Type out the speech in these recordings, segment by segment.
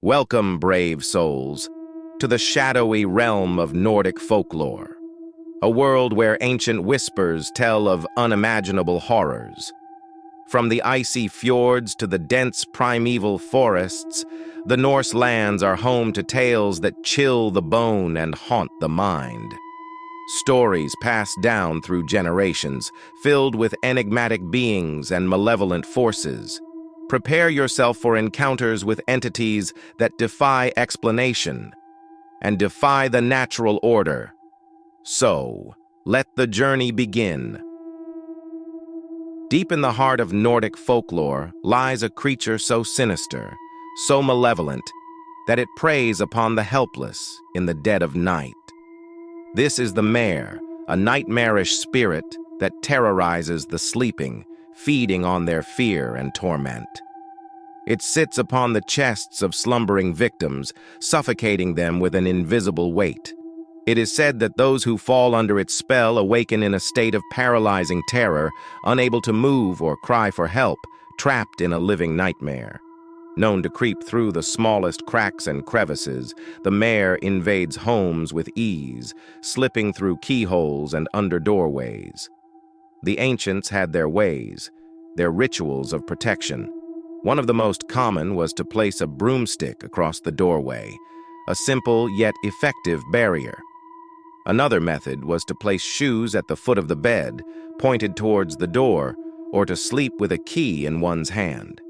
Welcome, brave souls, to the shadowy realm of Nordic folklore, a world where ancient whispers tell of unimaginable horrors. From the icy fjords to the dense primeval forests, the Norse lands are home to tales that chill the bone and haunt the mind. Stories passed down through generations, filled with enigmatic beings and malevolent forces. Prepare yourself for encounters with entities that defy explanation and defy the natural order. So, let the journey begin. Deep in the heart of Nordic folklore lies a creature so sinister, so malevolent, that it preys upon the helpless in the dead of night. This is the Mare, a nightmarish spirit that terrorizes the sleeping, feeding on their fear and torment. It sits upon the chests of slumbering victims, suffocating them with an invisible weight. It is said that those who fall under its spell awaken in a state of paralyzing terror, unable to move or cry for help, trapped in a living nightmare. Known to creep through the smallest cracks and crevices, the Mare invades homes with ease, slipping through keyholes and under doorways. The ancients had their ways, their rituals of protection. One of the most common was to place a broomstick across the doorway, a simple yet effective barrier. Another method was to place shoes at the foot of the bed, pointed towards the door, or to sleep with a key in one's hand.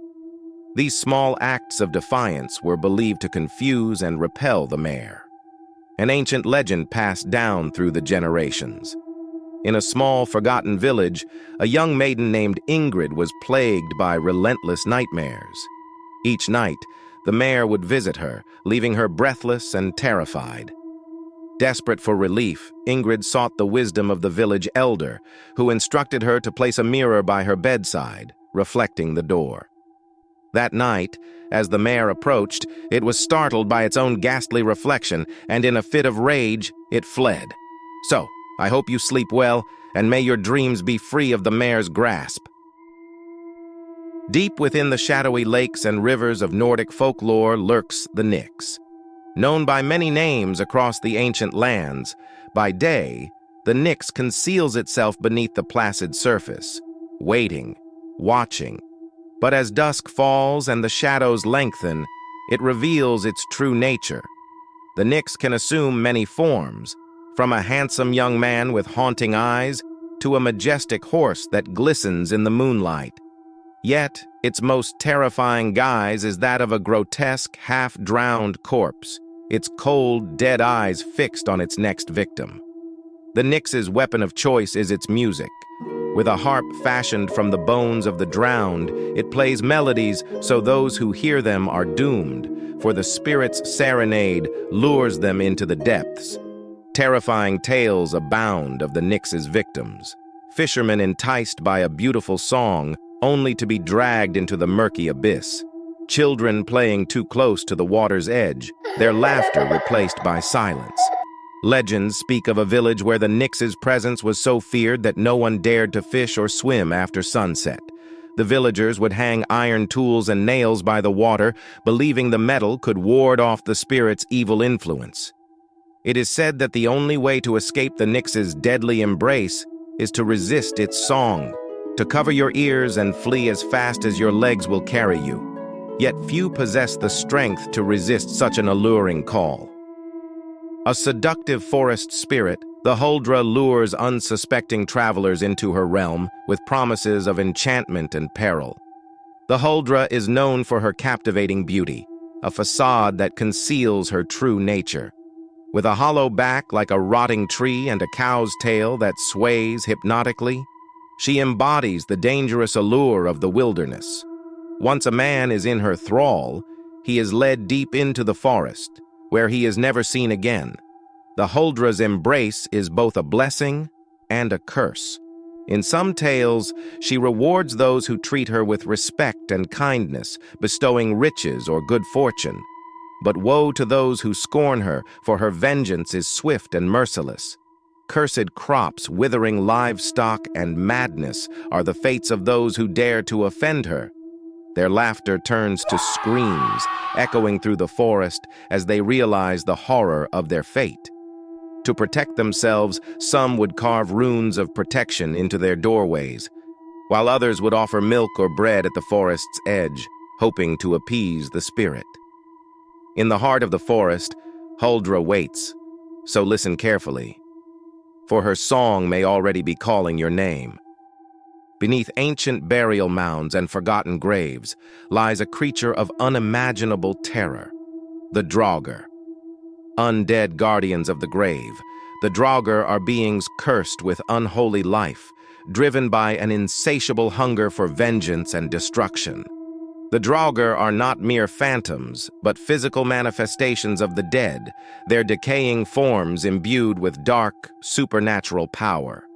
These small acts of defiance were believed to confuse and repel the Mare. An ancient legend passed down through the generations. In a small, forgotten village, a young maiden named Ingrid was plagued by relentless nightmares. Each night, the Mare would visit her, leaving her breathless and terrified. Desperate for relief, Ingrid sought the wisdom of the village elder, who instructed her to place a mirror by her bedside, reflecting the door. That night, as the Mare approached, it was startled by its own ghastly reflection, and in a fit of rage, it fled. So, I hope you sleep well, and may your dreams be free of the Mare's grasp. Deep within the shadowy lakes and rivers of Nordic folklore lurks the Nyx. Known by many names across the ancient lands, by day, the Nyx conceals itself beneath the placid surface, waiting, watching. But as dusk falls and the shadows lengthen, it reveals its true nature. The Nyx can assume many forms, from a handsome young man with haunting eyes to a majestic horse that glistens in the moonlight. Yet, its most terrifying guise is that of a grotesque, half-drowned corpse, its cold, dead eyes fixed on its next victim. The Nyx's weapon of choice is its music. With a harp fashioned from the bones of the drowned, it plays melodies so those who hear them are doomed, for the spirit's serenade lures them into the depths. Terrifying tales abound of the Nyx's victims. Fishermen enticed by a beautiful song, only to be dragged into the murky abyss. Children playing too close to the water's edge, their laughter replaced by silence. Legends speak of a village where the Nyx's presence was so feared that no one dared to fish or swim after sunset. The villagers would hang iron tools and nails by the water, believing the metal could ward off the spirit's evil influence. It is said that the only way to escape the Nyx's deadly embrace is to resist its song, to cover your ears and flee as fast as your legs will carry you. Yet few possess the strength to resist such an alluring call. A seductive forest spirit, the Huldra lures unsuspecting travelers into her realm with promises of enchantment and peril. The Huldra is known for her captivating beauty, a facade that conceals her true nature. With a hollow back like a rotting tree and a cow's tail that sways hypnotically, she embodies the dangerous allure of the wilderness. Once a man is in her thrall, he is led deep into the forest, where he is never seen again. The Huldra's embrace is both a blessing and a curse. In some tales, she rewards those who treat her with respect and kindness, bestowing riches or good fortune. But woe to those who scorn her, for her vengeance is swift and merciless. Cursed crops, withering livestock, and madness are the fates of those who dare to offend her. Their laughter turns to screams, echoing through the forest as they realize the horror of their fate. To protect themselves, some would carve runes of protection into their doorways, while others would offer milk or bread at the forest's edge, hoping to appease the spirit. In the heart of the forest, Huldra waits, so listen carefully, for her song may already be calling your name. Beneath ancient burial mounds and forgotten graves lies a creature of unimaginable terror, the Draugr. Undead guardians of the grave, the Draugr are beings cursed with unholy life, driven by an insatiable hunger for vengeance and destruction. The Draugr are not mere phantoms, but physical manifestations of the dead, their decaying forms imbued with dark, supernatural power.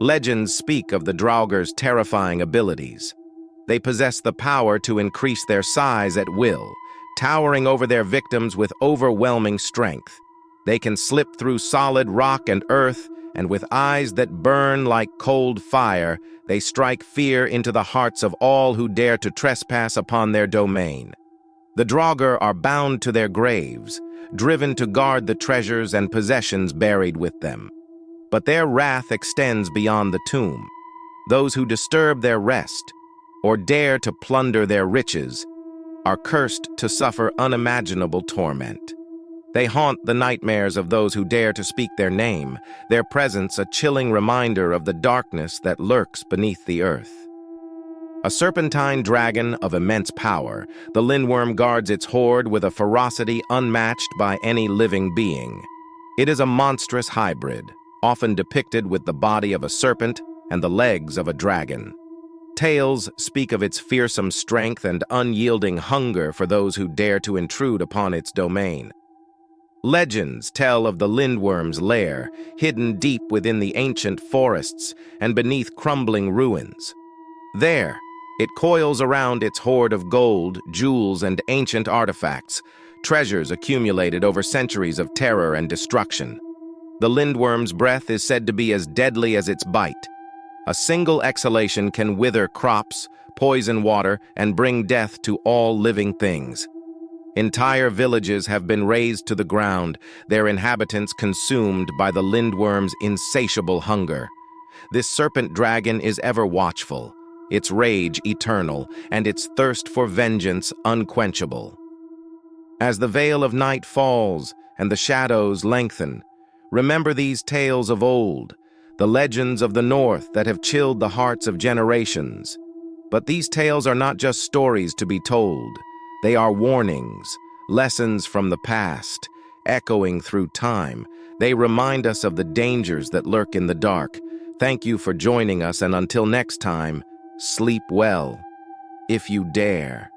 Legends speak of the Draugr's terrifying abilities. They possess the power to increase their size at will, towering over their victims with overwhelming strength. They can slip through solid rock and earth, and with eyes that burn like cold fire, they strike fear into the hearts of all who dare to trespass upon their domain. The Draugr are bound to their graves, driven to guard the treasures and possessions buried with them. But their wrath extends beyond the tomb. Those who disturb their rest, or dare to plunder their riches, are cursed to suffer unimaginable torment. They haunt the nightmares of those who dare to speak their name, their presence a chilling reminder of the darkness that lurks beneath the earth. A serpentine dragon of immense power, the Lindworm guards its hoard with a ferocity unmatched by any living being. It is a monstrous hybrid, often depicted with the body of a serpent and the legs of a dragon. Tales speak of its fearsome strength and unyielding hunger for those who dare to intrude upon its domain. Legends tell of the Lindworm's lair, hidden deep within the ancient forests and beneath crumbling ruins. There, it coils around its hoard of gold, jewels, and ancient artifacts, treasures accumulated over centuries of terror and destruction. The Lindworm's breath is said to be as deadly as its bite. A single exhalation can wither crops, poison water, and bring death to all living things. Entire villages have been razed to the ground, their inhabitants consumed by the Lindworm's insatiable hunger. This serpent dragon is ever watchful, its rage eternal, and its thirst for vengeance unquenchable. As the veil of night falls and the shadows lengthen, remember these tales of old, the legends of the North that have chilled the hearts of generations. But these tales are not just stories to be told. They are warnings, lessons from the past, echoing through time. They remind us of the dangers that lurk in the dark. Thank you for joining us, and until next time, sleep well, if you dare.